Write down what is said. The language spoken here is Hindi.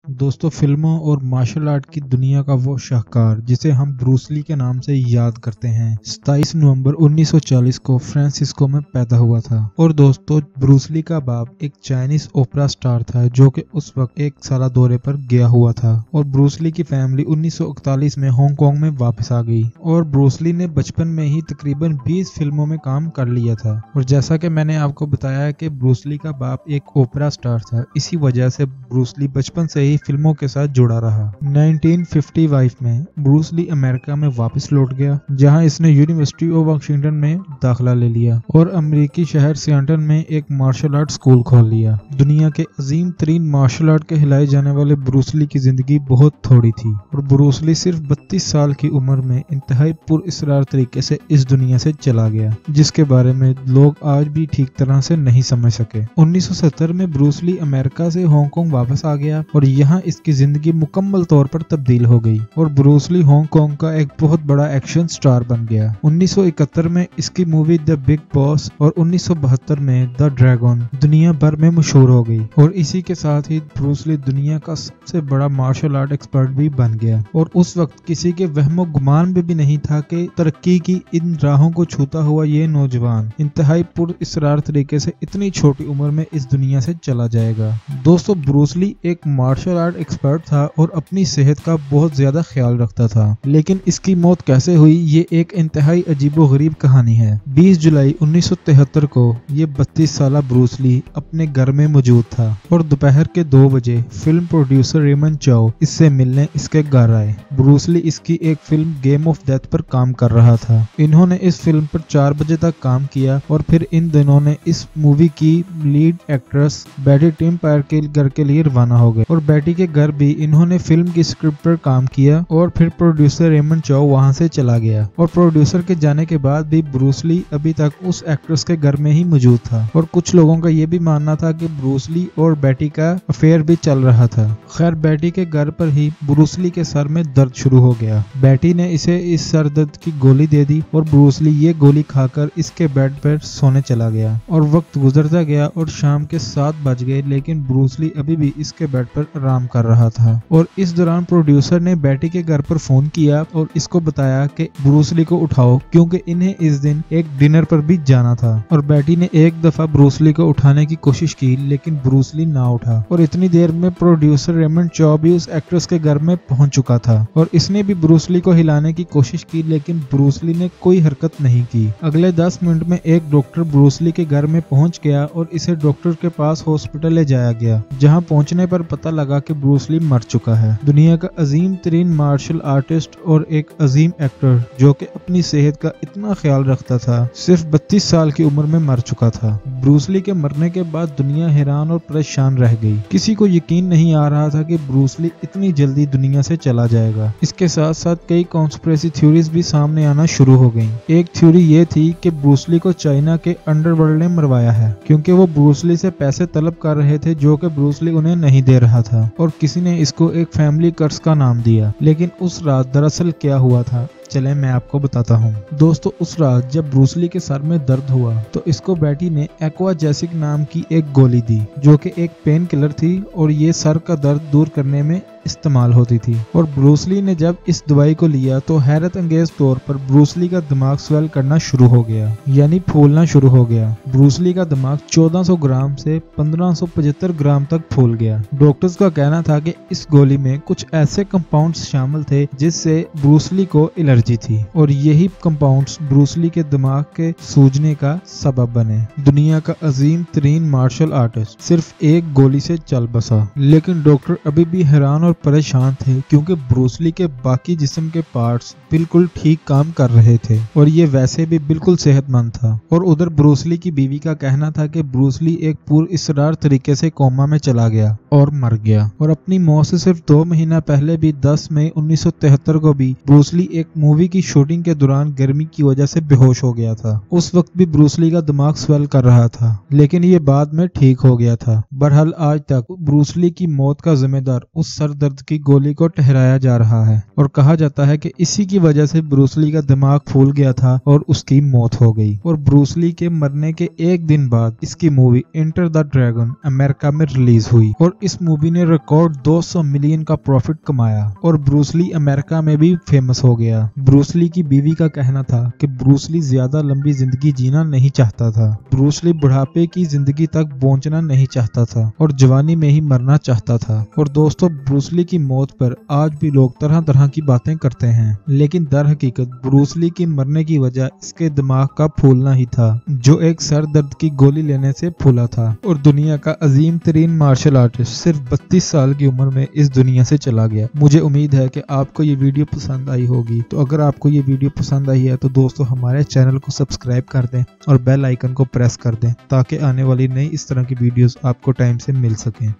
दोस्तों, फिल्मों और मार्शल आर्ट की दुनिया का वो शाहकार जिसे हम ब्रूस ली के नाम से याद करते हैं, 27 नवंबर 1940 को फ्रांसिस्को में पैदा हुआ था। और दोस्तों, ब्रूस ली का बाप एक चाइनीज ओपेरा स्टार था जो कि उस वक्त एक साल दौरे पर गया हुआ था। और ब्रूस ली की फैमिली 1941 में हांगकांग में वापस आ गई। और ब्रूस ली ने बचपन में ही तकरीबन 20 फिल्मों में काम कर लिया था। और जैसा कि मैंने आपको बताया कि ब्रूस ली का बाप एक ओपेरा स्टार था, इसी वजह से ब्रूस ली बचपन से ही फिल्मों के साथ जुड़ा रहा। 1955 में ब्रूस ली अमेरिका में वापस लौट गया, जहां इसने यूनिवर्सिटी ऑफ वाशिंगटन में दाखिला ले लिया और अमेरिकी शहर सियाटल में एक मार्शल आर्ट स्कूल खोल लिया। दुनिया के अजीम तरीन मार्शल आर्ट के हिलाए जाने वाले ब्रूस ली की जिंदगी बहुत थोड़ी थी और ब्रूस ली सिर्फ 32 साल की उम्र में इंतहाई पुरअसरार तरीके से इस दुनिया से चला गया, जिसके बारे में लोग आज भी ठीक तरह से नहीं समझ सके। 1970 में ब्रूस ली अमेरिका से हांगकांग वापस आ गया और यहाँ इसकी जिंदगी मुकम्मल तौर पर तब्दील हो गई और ब्रूस ली हांगकांग का एक बहुत बड़ा एक्शन स्टार बन गया। 1971 में इसकी मूवी द बिग बॉस और 1972 में द ड्रैगन दुनिया भर में मशहूर हो गई और इसी के साथ ही ब्रूस ली दुनिया का सबसे बड़ा मार्शल आर्ट एक्सपर्ट भी बन गया। और उस वक्त किसी के वहमो गुमान में भी नहीं था कि तरक्की की इन राहों को छूता हुआ ये नौजवान इंतहाई पुरअसरार तरीके से इतनी छोटी उम्र में इस दुनिया से चला जाएगा। दोस्तों, ब्रूस ली एक मार्शल आर्ट एक्सपर्ट था और अपनी सेहत का बहुत ज्यादा ख्याल रखता था, लेकिन इसकी मौत कैसे हुई ये एक इंतहाई अजीबोगरीब कहानी है। 20 जुलाई 1973 को ये 32 साला ब्रूस ली अपने घर में मौजूद था और दोपहर के 2 बजे फिल्म प्रोड्यूसर रेमन चाओ इससे मिलने इसके घर आए। ब्रूस ली इसकी एक फिल्म गेम ऑफ डेथ पर काम कर रहा था। इन्होंने इस फिल्म पर 4 बजे तक काम किया और फिर इन दिनों ने इस मूवी की लीड एक्ट्रेस बेटी टिम पायर के घर के लिए रवाना हो गए और बेटी के घर भी इन्होंने फिल्म की स्क्रिप्ट पर काम किया और फिर प्रोड्यूसर रेमन चाओ वहां से चला गया। और प्रोड्यूसर के जाने के बाद भी ब्रूस ली अभी तक उस एक्ट्रेस के घर में ही मौजूद था और कुछ लोगों का ये भी मानना था कि ब्रूस ली और बेटी का अफेयर भी चल रहा था। खैर, बेटी के घर पर ही ब्रूस ली के सर में दर्द शुरू हो गया। बेटी ने इसे इस सर दर्द की गोली दे दी और ब्रूस ली ये गोली खाकर इसके बेड पर सोने चला गया। और वक्त गुजरता गया और शाम के 7 बज गए, लेकिन ब्रूस ली अभी भी इसके बेड पर आराम कर रहा था। और इस दौरान प्रोड्यूसर ने बेटी के घर पर फोन किया और इसको बताया कि ब्रूस ली को उठाओ, क्योंकि इन्हें इस दिन एक डिनर पर भी जाना था। और बेटी ने एक दफा ब्रूस ली को उठाने की कोशिश की, लेकिन ब्रूस ली ना उठा और इतनी देर में प्रोड्यूसर रेमन चाओ भी उस एक्ट्रेस के घर में पहुंच चुका था और इसने भी ब्रूस ली को हिलाने की कोशिश की, लेकिन ब्रूस ली ने कोई हरकत नहीं की। अगले 10 मिनट में एक डॉक्टर ब्रूस ली के घर में पहुंच गया और इसे डॉक्टर के पास हॉस्पिटल ले जाया गया, जहां पहुंचने पर पता लगा कि ब्रूस ली मर चुका है। दुनिया का अजीम तरीन मार्शल आर्टिस्ट और एक अजीम एक्टर जो कि अपनी सेहत का इतना ख्याल रखता था, सिर्फ 32 साल की उम्र में मर चुका था। ब्रूस ली के मरने के बाद दुनिया हैरान और परेशान रह गई। किसी को यकीन नहीं आ रहा था कि ब्रूस ली इतनी जल्दी दुनिया से चला जाएगा। इसके साथ साथ कई कॉन्स्पिरेसी थ्योरीज भी सामने आना शुरू हो गईं। एक थ्योरी ये थी कि ब्रूस ली को चाइना के अंडरवर्ल्ड ने मरवाया है, क्योंकि वो ब्रूस ली से पैसे तलब कर रहे थे जो कि ब्रूस ली उन्हें नहीं दे रहा था और किसी ने इसको एक फैमिली कर्स का नाम दिया। लेकिन उस रात दरअसल क्या हुआ था, चले मैं आपको बताता हूँ। दोस्तों, उस रात जब ब्रूस ली के सर में दर्द हुआ तो इसको बेटी ने एक्वाजेसिक नाम की एक गोली दी, जो कि एक पेन किलर थी और ये सर का दर्द दूर करने में इस्तेमाल होती थी। और ब्रूस ली ने जब इस दवाई को लिया तो हैरत अंगेज तौर पर ब्रूस ली का दिमाग स्वेल करना शुरू हो गया, यानी फूलना शुरू हो गया। ब्रूस ली का दिमाग 1400 ग्राम से 1575 ग्राम तक फूल गया। डॉक्टर्स का कहना था कि इस गोली में कुछ ऐसे कंपाउंड्स शामिल थे जिससे ब्रूस ली को एलर्जी थी और यही कंपाउंड्स ब्रूस ली के दिमाग के सूजने का सबब बने। दुनिया का अजीम तरीन मार्शल आर्टिस्ट सिर्फ एक गोली से चल बसा, लेकिन डॉक्टर अभी भी हैरान और परेशान थे, क्योंकि ब्रूस ली के बाकी जिस्म के पार्ट्स बिल्कुल ठीक काम कर रहे थे और ये वैसे भी बिल्कुल सेहतमंद था। और उधर ब्रूस ली की बीवी का कहना था कि ब्रूस ली एक पुरअसरार तरीके से कोमा में चला गया और मर गया। और अपनी मौत से सिर्फ 2 महीना पहले भी 10 मई 1973 को भी ब्रूस ली एक मूवी की शूटिंग के दौरान गर्मी की वजह से बेहोश हो गया था। उस वक्त भी ब्रूस ली का दिमाग स्वेल कर रहा था, लेकिन ये बाद में ठीक हो गया था। बहरहाल आज तक ब्रूस ली की मौत का जिम्मेदार उस सर दर्द की गोली को ठहराया जा रहा है और कहा जाता है कि इसी की वजह से ब्रूस ली का दिमाग फूल गया था और उसकी मौत हो गई। और ब्रूस ली के मरने के एक दिन बाद इसकी movie enter the dragon America में रिलीज हुई और इस मूवी ने रिकॉर्ड 200 मिलियन का प्रॉफिट कमाया और ब्रूस ली अमेरिका में भी फेमस हो गया। ब्रूस ली की बीवी का कहना था कि ब्रूस ली ज्यादा लंबी जिंदगी जीना नहीं चाहता था। ब्रूस ली बुढ़ापे की जिंदगी तक पहुंचना नहीं चाहता था और जवानी में ही मरना चाहता था। और दोस्तों, ब्रूस ली की मौत पर आज भी लोग तरह तरह की बातें करते हैं, लेकिन दर हकीकत ब्रूस ली की मरने की वजह इसके दिमाग का फूलना ही था, जो एक सर दर्द की गोली लेने से फूला था। और दुनिया का अजीम तरीन मार्शल आर्टिस्ट सिर्फ 32 साल की उम्र में इस दुनिया से चला गया। मुझे उम्मीद है कि आपको ये वीडियो पसंद आई होगी। तो अगर आपको ये वीडियो पसंद आई है तो दोस्तों हमारे चैनल को सब्सक्राइब कर दें और बेल आइकन को प्रेस कर दें ताकि आने वाली नई इस तरह की वीडियोस आपको टाइम से मिल सकें।